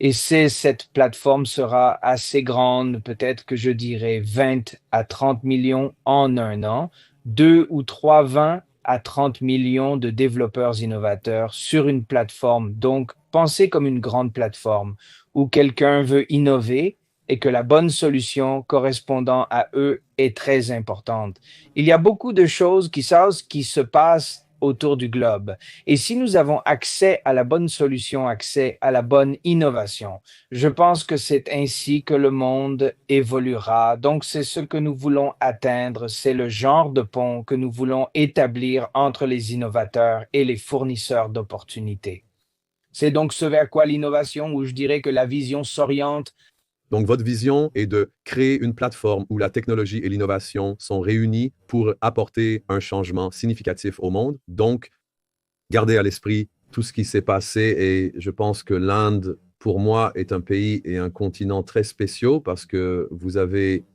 Et cette plateforme sera assez grande, peut-être que je dirais 20 à 30 millions en un an, 20 à 30 millions de développeurs innovateurs sur une plateforme. Donc, pensez comme une grande plateforme où quelqu'un veut innover et que la bonne solution correspondant à eux est très importante. Il y a beaucoup de choses qui se passent autour du globe. Et si nous avons accès à la bonne solution, accès à la bonne innovation, je pense que c'est ainsi que le monde évoluera. Donc, c'est ce que nous voulons atteindre, c'est le genre de pont que nous voulons établir entre les innovateurs et les fournisseurs d'opportunités. C'est donc ce vers quoi l'innovation, où je dirais que la vision s'oriente. Donc votre vision est de créer une plateforme où la technologie et l'innovation sont réunies pour apporter un changement significatif au monde. Donc, gardez à l'esprit tout ce qui s'est passé et je pense que l'Inde, pour moi, est un pays et un continent très spéciaux parce que vous avez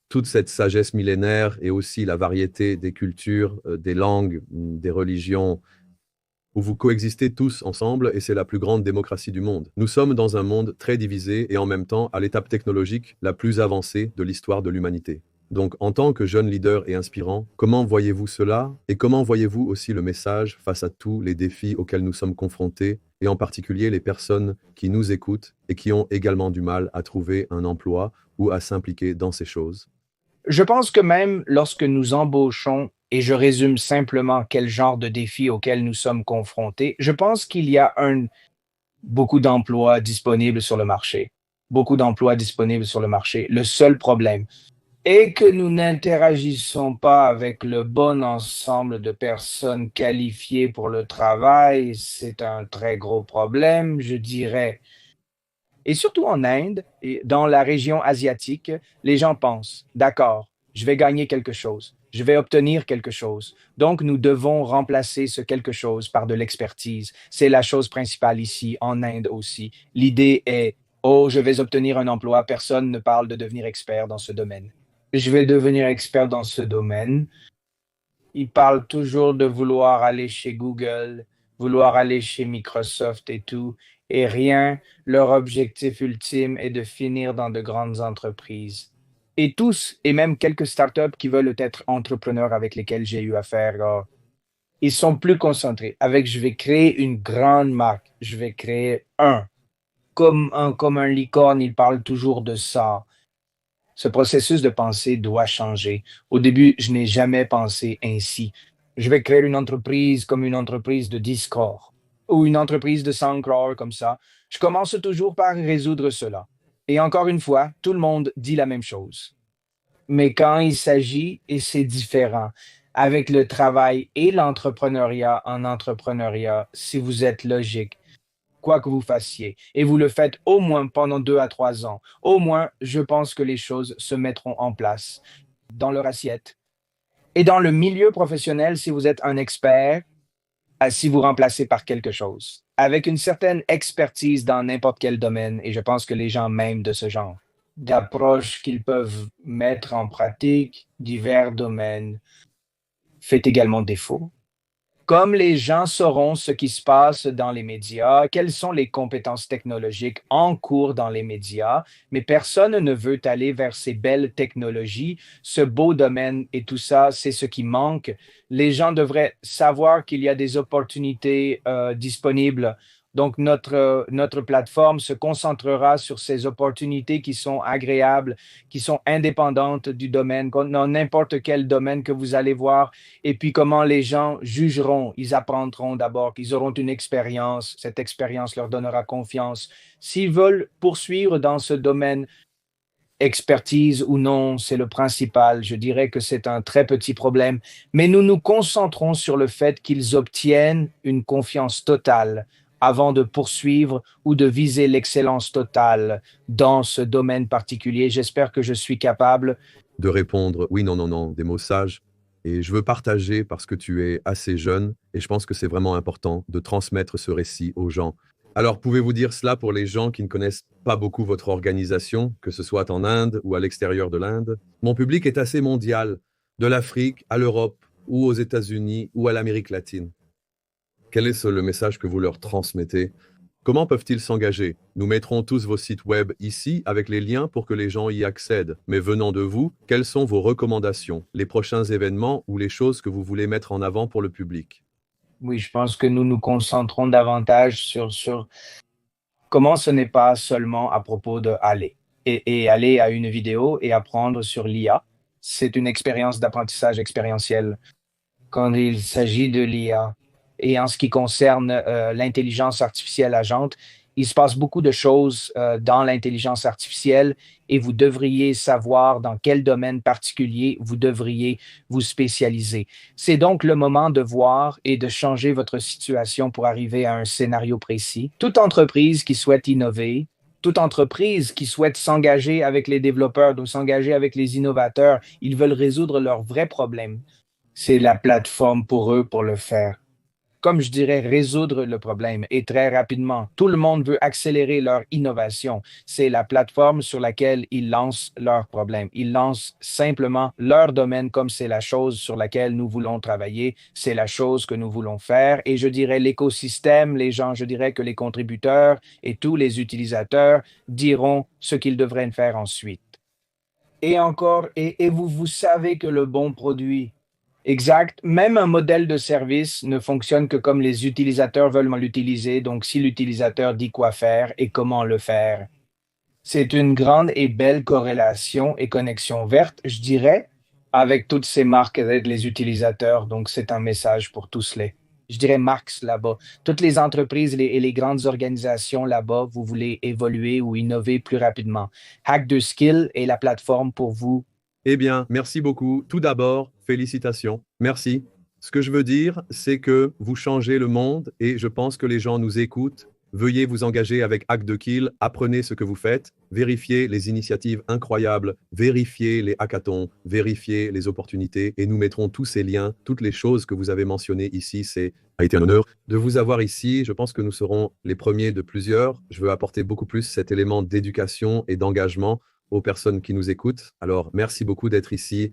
toute cette sagesse millénaire et aussi la variété des cultures, des langues, des religions, où vous coexistez tous ensemble et c'est la plus grande démocratie du monde. Nous sommes dans un monde très divisé et en même temps à l'étape technologique la plus avancée de l'histoire de l'humanité. Donc, en tant que jeune leader et inspirant, comment voyez-vous cela et comment voyez-vous aussi le message face à tous les défis auxquels nous sommes confrontés et en particulier les personnes qui nous écoutent et qui ont également du mal à trouver un emploi ou à s'impliquer dans ces choses? Je pense que même lorsque nous embauchons, et je résume simplement quel genre de défi auquel nous sommes confrontés, je pense qu'il y a beaucoup d'emplois disponibles sur le marché. Beaucoup d'emplois disponibles sur le marché. Le seul problème est que nous n'interagissons pas avec le bon ensemble de personnes qualifiées pour le travail. C'est un très gros problème, je dirais. Et surtout en Inde et dans la région asiatique, les gens pensent, d'accord, je vais gagner quelque chose, je vais obtenir quelque chose. Donc, nous devons remplacer ce quelque chose par de l'expertise. C'est la chose principale ici, en Inde aussi. L'idée est, oh, je vais obtenir un emploi, personne ne parle de devenir expert dans ce domaine. Je vais devenir expert dans ce domaine. Ils parlent toujours de vouloir aller chez Google, vouloir aller chez Microsoft et tout, et rien, leur objectif ultime est de finir dans de grandes entreprises. Et tous, et même quelques startups qui veulent être entrepreneurs avec lesquels j'ai eu affaire, ils sont plus concentrés avec je vais créer une grande marque, je vais créer comme un licorne, il parle toujours de ça. Ce processus de pensée doit changer. Au début, je n'ai jamais pensé ainsi. Je vais créer une entreprise comme une entreprise de 10 crores ou une entreprise de 100 crores comme ça. Je commence toujours par résoudre cela. Et encore une fois, tout le monde dit la même chose. Mais quand il s'agit, et c'est différent, avec le travail et l'entrepreneuriat en entrepreneuriat, si vous êtes logique, quoi que vous fassiez, et vous le faites au moins pendant 2 à 3 ans, au moins, je pense que les choses se mettront en place dans leur assiette. Et dans le milieu professionnel, si vous êtes un expert, si vous remplacez par quelque chose, avec une certaine expertise dans n'importe quel domaine, et je pense que les gens m'aiment de ce genre d'approche qu'ils peuvent mettre en pratique, divers domaines, fait également défaut. Comme les gens sauront ce qui se passe dans les médias, quelles sont les compétences technologiques en cours dans les médias, mais personne ne veut aller vers ces belles technologies, ce beau domaine et tout ça, c'est ce qui manque. Les gens devraient savoir qu'il y a des opportunités disponibles. Donc, notre plateforme se concentrera sur ces opportunités qui sont agréables, qui sont indépendantes du domaine, dans n'importe quel domaine que vous allez voir et puis comment les gens jugeront, ils apprendront d'abord qu'ils auront une expérience, cette expérience leur donnera confiance. S'ils veulent poursuivre dans ce domaine, expertise ou non, c'est le principal. Je dirais que c'est un très petit problème, mais nous nous concentrons sur le fait qu'ils obtiennent une confiance totale avant de poursuivre ou de viser l'excellence totale dans ce domaine particulier. J'espère que je suis capable. De répondre oui, non, non, non, des mots sages. Et je veux partager parce que tu es assez jeune et je pense que c'est vraiment important de transmettre ce récit aux gens. Alors, pouvez-vous dire cela pour les gens qui ne connaissent pas beaucoup votre organisation, que ce soit en Inde ou à l'extérieur de l'Inde? Mon public est assez mondial, de l'Afrique à l'Europe ou aux États-Unis ou à l'Amérique latine. Quel est le message que vous leur transmettez? Comment peuvent-ils s'engager? Nous mettrons tous vos sites web ici avec les liens pour que les gens y accèdent. Mais venant de vous, quelles sont vos recommandations, les prochains événements ou les choses que vous voulez mettre en avant pour le public? Oui, je pense que nous nous concentrons davantage sur comment ce n'est pas seulement à propos de aller et aller à une vidéo et apprendre sur l'IA. C'est une expérience d'apprentissage expérientiel quand il s'agit de l'IA. Et en ce qui concerne l'intelligence artificielle agente, il se passe beaucoup de choses dans l'intelligence artificielle et vous devriez savoir dans quel domaine particulier vous devriez vous spécialiser. C'est donc le moment de voir et de changer votre situation pour arriver à un scénario précis. Toute entreprise qui souhaite innover, toute entreprise qui souhaite s'engager avec les développeurs ou s'engager avec les innovateurs, ils veulent résoudre leurs vrais problèmes. C'est la plateforme pour eux pour le faire. Comme je dirais, résoudre le problème et très rapidement. Tout le monde veut accélérer leur innovation. C'est la plateforme sur laquelle ils lancent leurs problèmes. Ils lancent simplement leur domaine comme c'est la chose sur laquelle nous voulons travailler. C'est la chose que nous voulons faire. Et je dirais l'écosystème, les gens, je dirais que les contributeurs et tous les utilisateurs diront ce qu'ils devraient faire ensuite. Et encore, et vous savez que le bon produit. Exact. Même un modèle de service ne fonctionne que comme les utilisateurs veulent l'utiliser. Donc, si l'utilisateur dit quoi faire et comment le faire. C'est une grande et belle corrélation et connexion verte, je dirais, avec toutes ces marques et les utilisateurs. Donc, c'est un message pour tous les, je dirais, marques là-bas. Toutes les entreprises et les grandes organisations là-bas, vous voulez évoluer ou innover plus rapidement. Hack de Skill est la plateforme pour vous. Eh bien, merci beaucoup. Tout d'abord, félicitations. Merci. Ce que je veux dire, c'est que vous changez le monde et je pense que les gens nous écoutent. Veuillez vous engager avec Hack de Kill, apprenez ce que vous faites, vérifiez les initiatives incroyables, vérifiez les hackathons, vérifiez les opportunités et nous mettrons tous ces liens, toutes les choses que vous avez mentionnées ici. C'est a été un honneur de vous avoir ici. Je pense que nous serons les premiers de plusieurs. Je veux apporter beaucoup plus cet élément d'éducation et d'engagement aux personnes qui nous écoutent. Alors, merci beaucoup d'être ici.